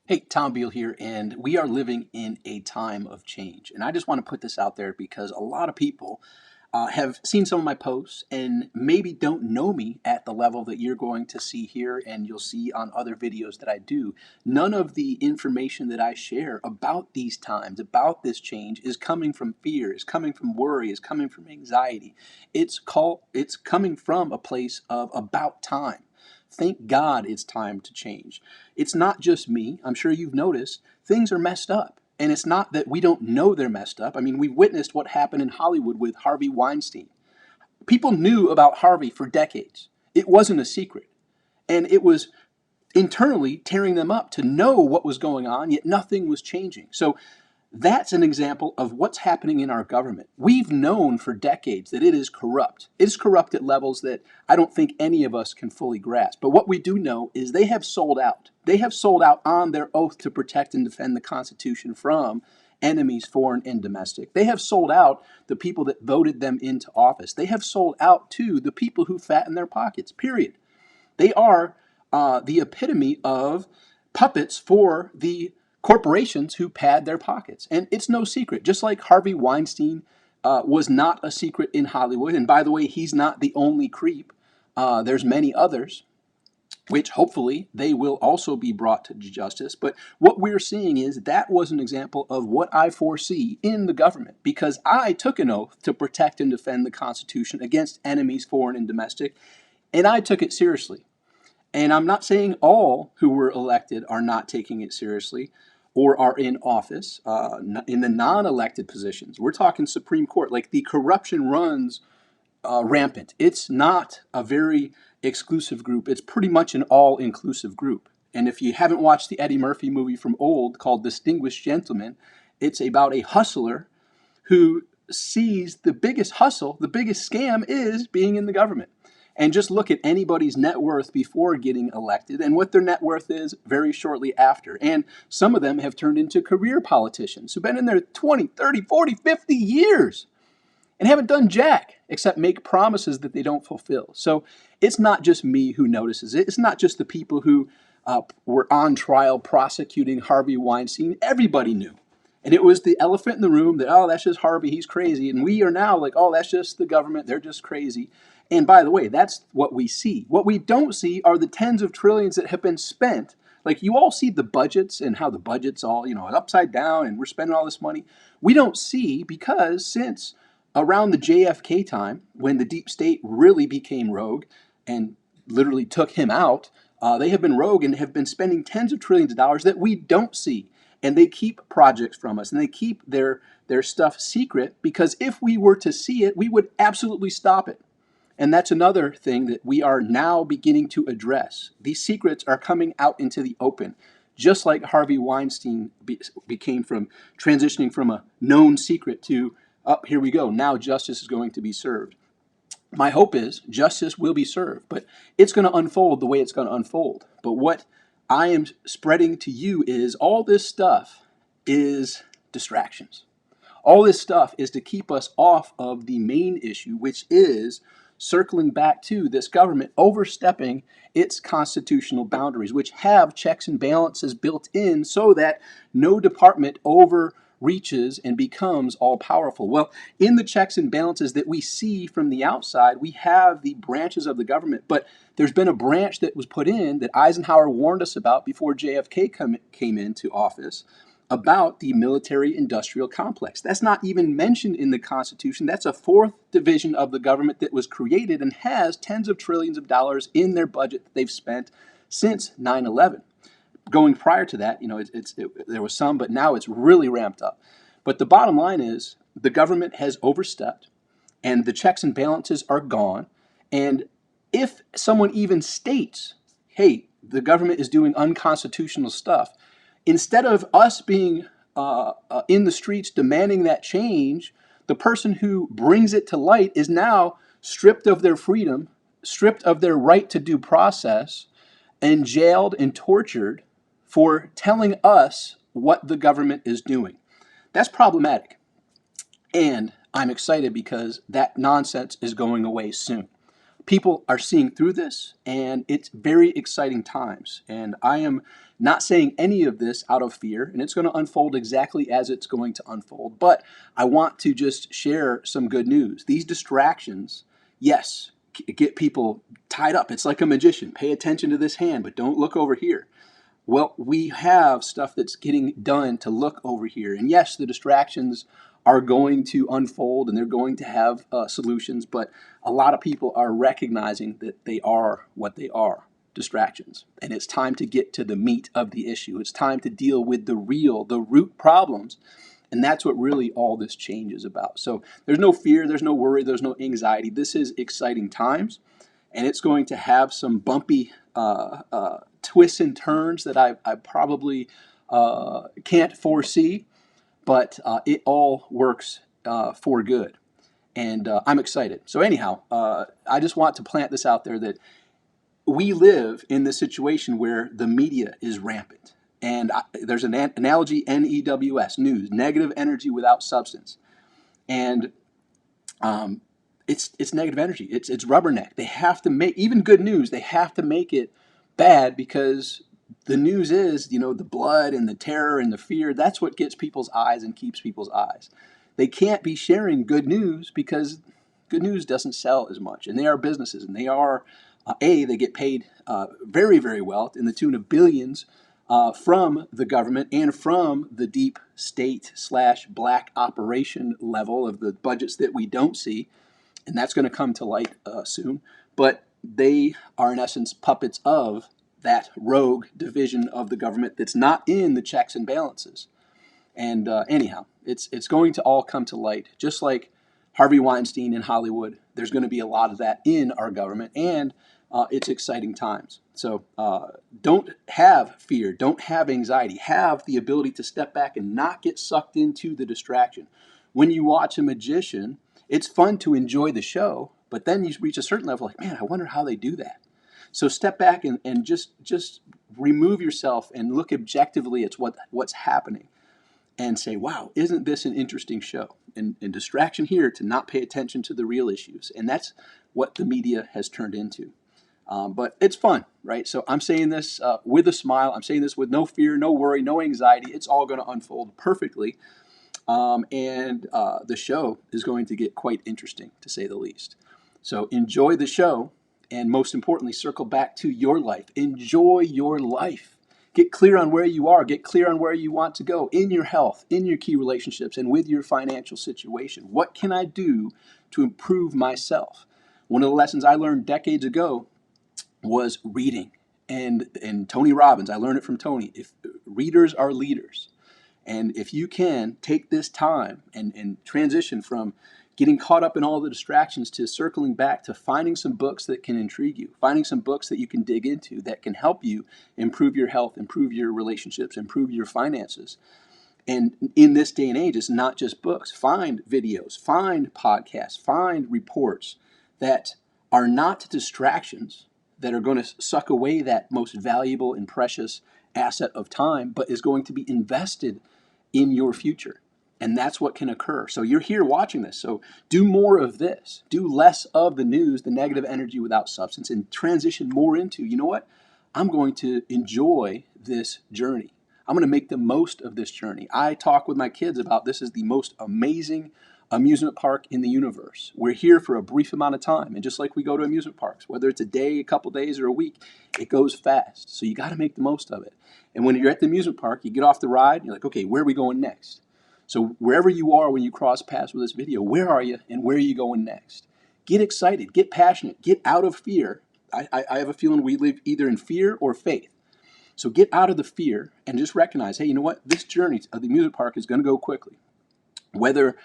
Hey, Tom Beal here, and we are living in a time of change. And I just want to put this out there because a lot of people have seen some of my posts and maybe don't know me at the level that you're going to see here and you'll see on other videos that I do. None of the information that I share about these times, about this change, is coming from fear, is coming from worry, is coming from anxiety. It's coming from a place of about time. Thank God it's time to change. It's not just me. I'm sure you've noticed things are messed up. And it's not that we don't know they're messed up. I mean, we've witnessed what happened in Hollywood with Harvey Weinstein. People knew about Harvey for decades. It wasn't a secret. And it was internally tearing them up to know what was going on, yet nothing was changing. So that's an example of what's happening in our government. We've known for decades that it is corrupt. It's corrupt at levels that I don't think any of us can fully grasp. But what we do know is they have sold out. They have sold out on their oath to protect and defend the Constitution from enemies, foreign and domestic. They have sold out the people that voted them into office. They have sold out to the people who fatten their pockets, period. They are the epitome of puppets for the corporations who pad their pockets. And it's no secret. Just like Harvey Weinstein was not a secret in Hollywood, and by the way, he's not the only creep. There's many others, which hopefully they will also be brought to justice. But what we're seeing is that was an example of what I foresee in the government, because I took an oath to protect and defend the Constitution against enemies, foreign and domestic, and I took it seriously. And I'm not saying all who were elected are not taking it seriously or are in office in the non-elected positions. We're talking Supreme Court. Like, the corruption runs rampant. It's not a very exclusive group. It's pretty much an all-inclusive group. And if you haven't watched the Eddie Murphy movie from old called Distinguished Gentleman, it's about a hustler who sees the biggest hustle, the biggest scam is being in the government. And just look at anybody's net worth before getting elected and what their net worth is very shortly after. And some of them have turned into career politicians who've been in there 20, 30, 40, 50 years and haven't done jack except make promises that they don't fulfill. So it's not just me who notices it. It's not just the people who were on trial prosecuting Harvey Weinstein. Everybody knew. And it was the elephant in the room that, oh, that's just Harvey, he's crazy. And we are now like, oh, that's just the government, they're just crazy. And by the way, that's what we see. What we don't see are the tens of trillions that have been spent. Like, you all see the budgets and how the budget's all, upside down and we're spending all this money. We don't see, because since around the JFK time, when the deep state really became rogue and literally took him out, they have been rogue and have been spending tens of trillions of dollars that we don't see. And they keep projects from us and they keep their stuff secret, because if we were to see it, we would absolutely stop it. And that's another thing that we are now beginning to address. These secrets are coming out into the open, just like Harvey Weinstein became from transitioning from a known secret to, oh, here we go, now justice is going to be served. My hope is justice will be served, but it's going to unfold the way it's going to unfold. But what I am spreading to you is all this stuff is distractions. All this stuff is to keep us off of the main issue, which is circling back to this government overstepping its constitutional boundaries, which have checks and balances built in so that no department overreaches and becomes all powerful. Well, in the checks and balances that we see from the outside, we have the branches of the government, but there's been a branch that was put in that Eisenhower warned us about before JFK came into office, about the military-industrial complex. That's not even mentioned in the Constitution. That's a fourth division of the government that was created and has tens of trillions of dollars in their budget that they've spent since 9/11. Going prior to that, there was some, but now it's really ramped up. But the bottom line is the government has overstepped and the checks and balances are gone. And if someone even states, hey, the government is doing unconstitutional stuff, instead of us being in the streets demanding that change, the person who brings it to light is now stripped of their freedom, stripped of their right to due process, and jailed and tortured for telling us what the government is doing. That's problematic. And I'm excited because that nonsense is going away soon. people are seeing through this, and it's very exciting times. And I am not saying any of this out of fear, and it's going to unfold exactly as it's going to unfold. But I want to just share some good news. These distractions, yes, get people tied up. It's like a magician. Pay attention to this hand, but don't look over here. Well, we have stuff that's getting done to look over here. And yes, the distractions are going to unfold and they're going to have solutions, but a lot of people are recognizing that they are what they are, distractions. And it's time to get to the meat of the issue. It's time to deal with the root problems. And that's what really all this change is about. So there's no fear, there's no worry, there's no anxiety. This is exciting times, and it's going to have some bumpy twists and turns that I probably can't foresee, but it all works for good. And I'm excited. So anyhow, I just want to plant this out there that we live in this situation where the media is rampant. And there's an analogy, NEWS, news, negative energy without substance. And it's negative energy. It's rubberneck. They have to make, even good news, they have to make it bad, because the news is, the blood and the terror and the fear. That's what gets people's eyes and keeps people's eyes. They can't be sharing good news because good news doesn't sell as much. And they are businesses, and they are, they get paid very, very well, in the tune of billions from the government and from the deep state / black operation level of the budgets that we don't see. And that's going to come to light soon. But they are, in essence, puppets of that rogue division of the government that's not in the checks and balances. And anyhow, it's going to all come to light, just like Harvey Weinstein in Hollywood. There's going to be a lot of that in our government, and it's exciting times. So don't have fear, don't have anxiety, have the ability to step back and not get sucked into the distraction. When you watch a magician, it's fun to enjoy the show, but then you reach a certain level, like, man, I wonder how they do that. So step back and just remove yourself and look objectively at what's happening and say, wow, isn't this an interesting show? And distraction here to not pay attention to the real issues. And that's what the media has turned into. But it's fun, right? So I'm saying this with a smile. I'm saying this with no fear, no worry, no anxiety. It's all going to unfold perfectly. And the show is going to get quite interesting, to say the least. So enjoy the show, and most importantly, circle back to your life. Enjoy your life. Get clear on where you are. Get clear on where you want to go in your health, in your key relationships, and with your financial situation. What can I do to improve myself? One of the lessons I learned decades ago was reading. And Tony Robbins, I learned it from Tony. If readers are leaders. And if you can take this time and transition from getting caught up in all the distractions to circling back to finding some books that can intrigue you, finding some books that you can dig into that can help you improve your health, improve your relationships, improve your finances. And in this day and age, it's not just books. Find videos, find podcasts, find reports that are not distractions, that are going to suck away that most valuable and precious asset of time, but is going to be invested in your future. And that's what can occur. So you're here watching this. So do more of this. Do less of the news, the negative energy without substance, and transition more into, you know what? I'm going to enjoy this journey. I'm going to make the most of this journey. I talk with my kids about this is the most amazing amusement park in the universe. We're here for a brief amount of time. And just like we go to amusement parks, whether it's a day, a couple days, or a week, it goes fast. So you got to make the most of it. And when you're at the amusement park, you get off the ride, and you're like, okay, where are we going next? So wherever you are when you cross paths with this video, where are you and where are you going next? Get excited, get passionate, get out of fear. I have a feeling we live either in fear or faith. So get out of the fear and just recognize, hey, you know what? This journey of the amusement park is going to go quickly. Whether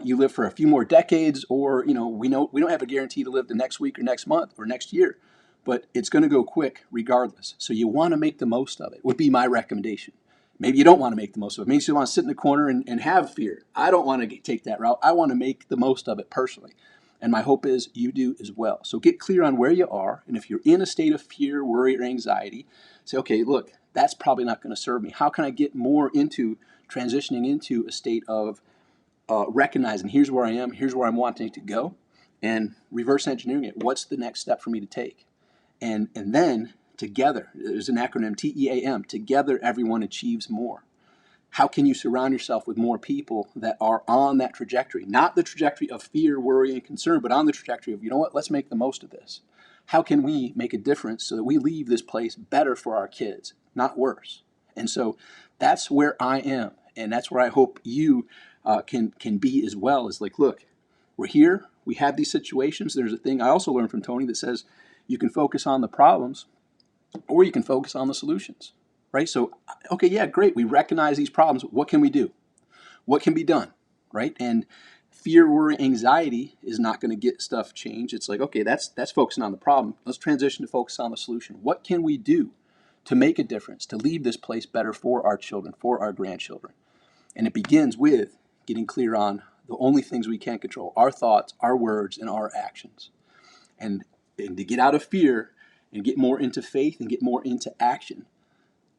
you live for a few more decades, or we don't have a guarantee to live the next week or next month or next year, but it's going to go quick regardless. So you want to make the most of it, would be my recommendation. Maybe you don't want to make the most of it. Maybe you want to sit in the corner and have fear. I don't want to take that route. I want to make the most of it personally. And my hope is you do as well. So get clear on where you are. And if you're in a state of fear, worry, or anxiety, say, okay, look, that's probably not going to serve me. How can I get more into transitioning into a state of recognizing here's where I am, here's where I'm wanting to go, and reverse engineering it. What's the next step for me to take? And then together, there's an acronym, TEAM, together everyone achieves more. How can you surround yourself with more people that are on that trajectory? Not the trajectory of fear, worry, and concern, but on the trajectory of, you know what, let's make the most of this. How can we make a difference so that we leave this place better for our kids, not worse? And so that's where I am, and that's where I hope you can be as well. Is like, look, we're here, we have these situations. There's a thing I also learned from Tony that says you can focus on the problems or you can focus on the solutions, right? So, okay, yeah, great. We recognize these problems. What can we do? What can be done, right? And fear, worry, anxiety is not going to get stuff changed. It's like, okay, that's focusing on the problem. Let's transition to focus on the solution. What can we do to make a difference, to leave this place better for our children, for our grandchildren? And it begins with getting clear on the only things we can control, our thoughts, our words, and our actions. And to get out of fear and get more into faith and get more into action,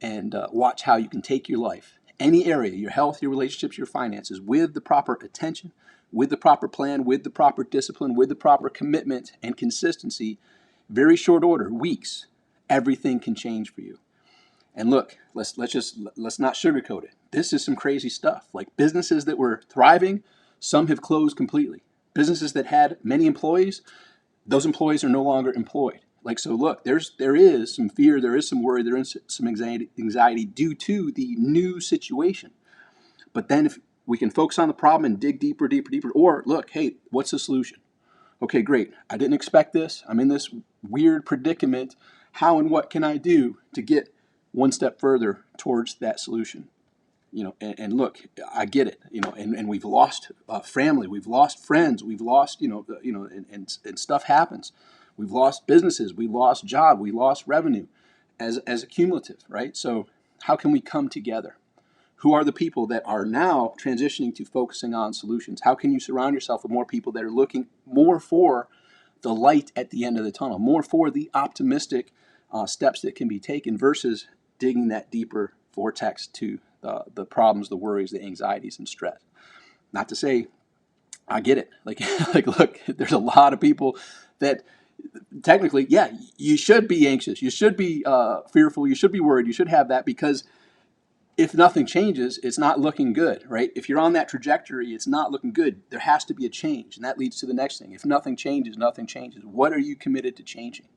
and watch how you can take your life, any area, your health, your relationships, your finances, with the proper attention, with the proper plan, with the proper discipline, with the proper commitment and consistency, very short order, weeks, everything can change for you. And look, let's not sugarcoat it. This is some crazy stuff. Like businesses that were thriving, some have closed completely. Businesses that had many employees, those employees are no longer employed. Like, so look, there is some fear, there is some worry, there is some anxiety due to the new situation. But then if we can focus on the problem and dig deeper, or look, hey, what's the solution? Okay, great. I didn't expect this. I'm in this weird predicament. How and what can I do to get one step further towards that solution? And look, I get it, and we've lost family, we've lost friends, we've lost, and stuff happens. We've lost businesses, we lost job, we lost revenue as a cumulative, right? So how can we come together? Who are the people that are now transitioning to focusing on solutions? How can you surround yourself with more people that are looking more for the light at the end of the tunnel, more for the optimistic steps that can be taken versus digging that deeper vortex to the problems, the worries, the anxieties, and stress? Not to say I get it. Like, look, there's a lot of people that technically, yeah, you should be anxious, you should be fearful, you should be worried, you should have that, because if nothing changes, it's not looking good, right? If you're on that trajectory, it's not looking good. There has to be a change, and that leads to the next thing. If nothing changes, nothing changes. What are you committed to changing?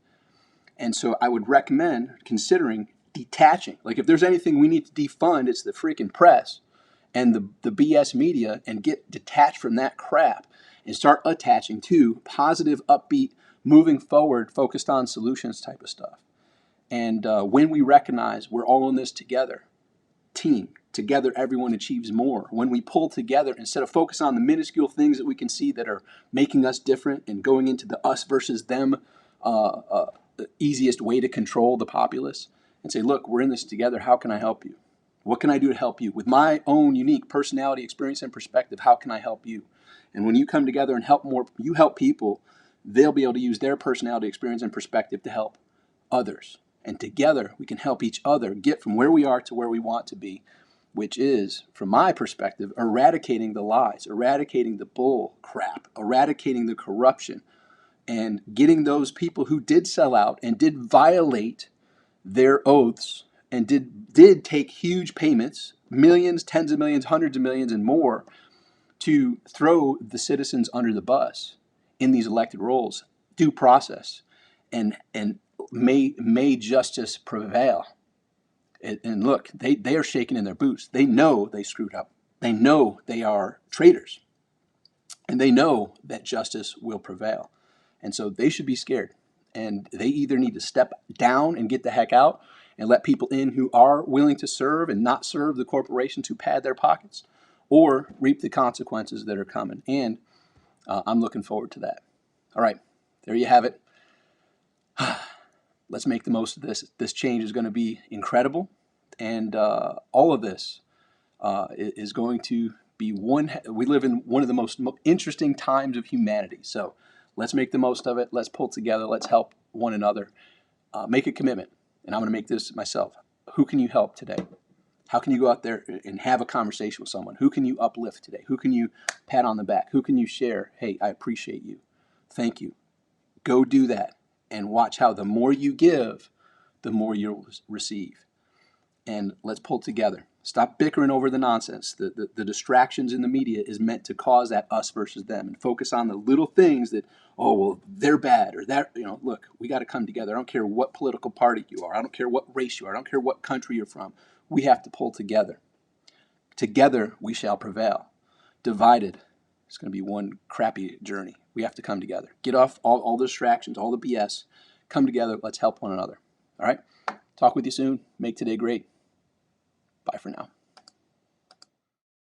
And so I would recommend considering detaching. Like, if there's anything we need to defund, it's the freaking press and the BS media, and get detached from that crap and start attaching to positive, upbeat, moving forward, focused on solutions type of stuff. And when we recognize we're all in this together, team, together everyone achieves more. When we pull together, instead of focus on the minuscule things that we can see that are making us different and going into the us versus them the easiest way to control the populace, and say, look, we're in this together. How can I help you? What can I do to help you? With my own unique personality, experience, and perspective, how can I help you? And when you come together and you help people, they'll be able to use their personality, experience, and perspective to help others. And together, we can help each other get from where we are to where we want to be, which is, from my perspective, eradicating the lies, eradicating the bull crap, eradicating the corruption, and getting those people who did sell out and did violate their oaths and did take huge payments, millions, tens of millions, hundreds of millions, and more, to throw the citizens under the bus in these elected roles, due process, and may justice prevail. And look, they are shaking in their boots. They know they screwed up. They know they are traitors. And they know that justice will prevail. And so they should be scared. And they either need to step down and get the heck out and let people in who are willing to serve and not serve the corporations who pad their pockets, or reap the consequences that are coming. And I'm looking forward to that. All right, there you have it. Let's make the most of this. This change is going to be incredible. And all of this is going to be we live in one of the most interesting times of humanity. So let's make the most of it. Let's pull together. Let's help one another. Make a commitment. And I'm going to make this myself. Who can you help today? How can you go out there and have a conversation with someone? Who can you uplift today? Who can you pat on the back? Who can you share? Hey, I appreciate you. Thank you. Go do that and watch how the more you give, the more you'll receive. And let's pull together. Stop bickering over the nonsense. The distractions in the media is meant to cause that us versus them, and focus on the little things that, oh, well, they're bad, or that, look, we got to come together. I don't care what political party you are. I don't care what race you are. I don't care what country you're from. We have to pull together. Together we shall prevail. Divided, it's going to be one crappy journey. We have to come together. Get off all the distractions, all the BS. Come together. Let's help one another. All right? Talk with you soon. Make today great. Bye for now.